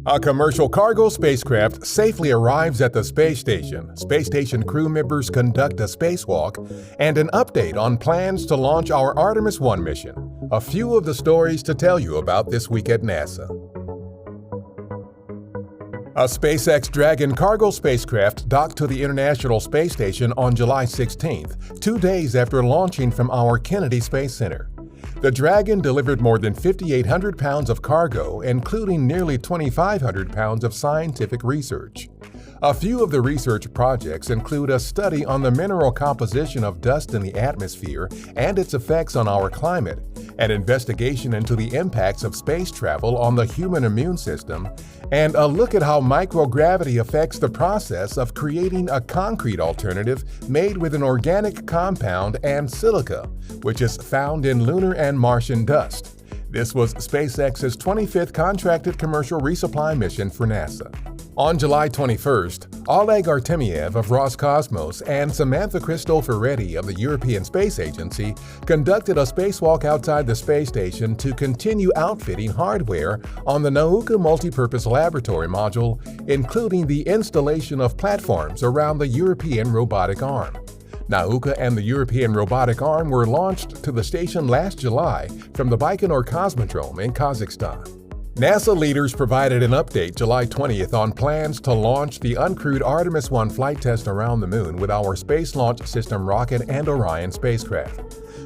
A commercial cargo spacecraft safely arrives at the space station. Space station crew members conduct a spacewalk, and an update on plans to launch our Artemis 1 mission. A few of the stories to tell you about this week at NASA. A SpaceX Dragon cargo spacecraft docked to the International Space Station on July 16th, 2 days after launching from our Kennedy Space Center. The Dragon delivered more than 5,800 pounds of cargo, including nearly 2,500 pounds of scientific research. A few of the research projects include a study on the mineral composition of dust in the atmosphere and its effects on our climate, an investigation into the impacts of space travel on the human immune system, and a look at how microgravity affects the process of creating a concrete alternative made with an organic compound and silica, which is found in lunar and Martian dust. This was SpaceX's 25th contracted commercial resupply mission for NASA. On July 21st, Oleg Artemiev of Roscosmos and Samantha Cristoforetti of the European Space Agency conducted a spacewalk outside the space station to continue outfitting hardware on the Nauka multipurpose laboratory module, including the installation of platforms around the European robotic arm. Nauka and the European robotic arm were launched to the station last July from the Baikonur Cosmodrome in Kazakhstan. NASA leaders provided an update July 20th on plans to launch the uncrewed Artemis 1 flight test around the Moon with our Space Launch System rocket and Orion spacecraft.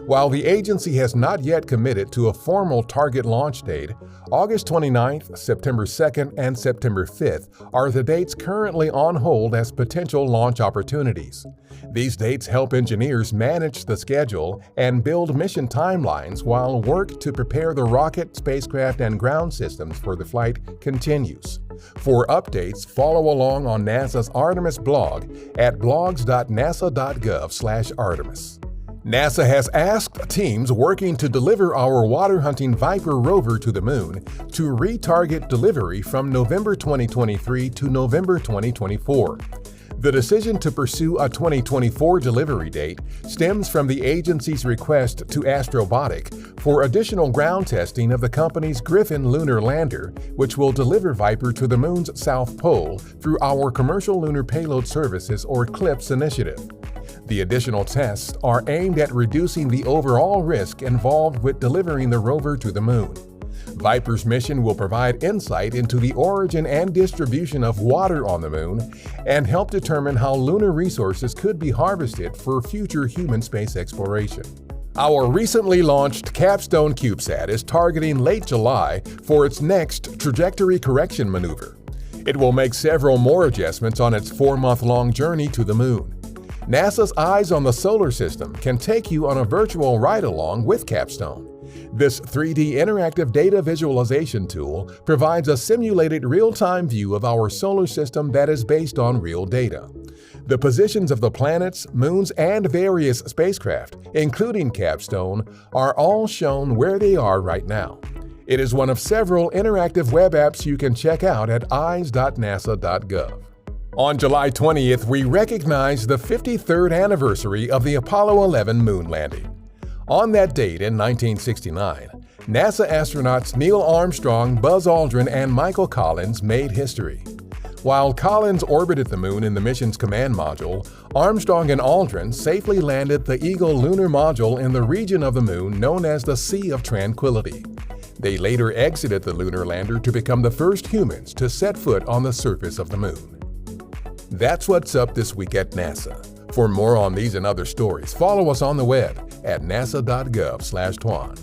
While the agency has not yet committed to a formal target launch date, August 29th, September 2nd, and September 5th are the dates currently on hold as potential launch opportunities. These dates help engineers manage the schedule and build mission timelines while work to prepare the rocket, spacecraft, and ground systems for the flight continues. For updates, follow along on NASA's Artemis blog at blogs.nasa.gov/Artemis. NASA has asked teams working to deliver our water-hunting Viper rover to the Moon to retarget delivery from November 2023 to November 2024. The decision to pursue a 2024 delivery date stems from the agency's request to Astrobotic for additional ground testing of the company's Griffin lunar lander, which will deliver Viper to the Moon's south pole through our Commercial Lunar Payload Services or CLPS initiative. The additional tests are aimed at reducing the overall risk involved with delivering the rover to the Moon. Viper's mission will provide insight into the origin and distribution of water on the Moon and help determine how lunar resources could be harvested for future human space exploration. Our recently launched CAPSTONE CubeSat is targeting late July for its next trajectory correction maneuver. It will make several more adjustments on its 4-month-long journey to the Moon. NASA's Eyes on the Solar System can take you on a virtual ride-along with CAPSTONE. This 3D interactive data visualization tool provides a simulated real-time view of our solar system that is based on real data. The positions of the planets, moons, and various spacecraft, including CAPSTONE, are all shown where they are right now. It is one of several interactive web apps you can check out at eyes.nasa.gov. On July 20th, we recognized the 53rd anniversary of the Apollo 11 moon landing. On that date in 1969, NASA astronauts Neil Armstrong, Buzz Aldrin, and Michael Collins made history. While Collins orbited the Moon in the mission's command module, Armstrong and Aldrin safely landed the Eagle lunar module in the region of the Moon known as the Sea of Tranquility. They later exited the lunar lander to become the first humans to set foot on the surface of the Moon. That's what's up this week at NASA. For more on these and other stories, follow us on the web at nasa.gov/Tuan.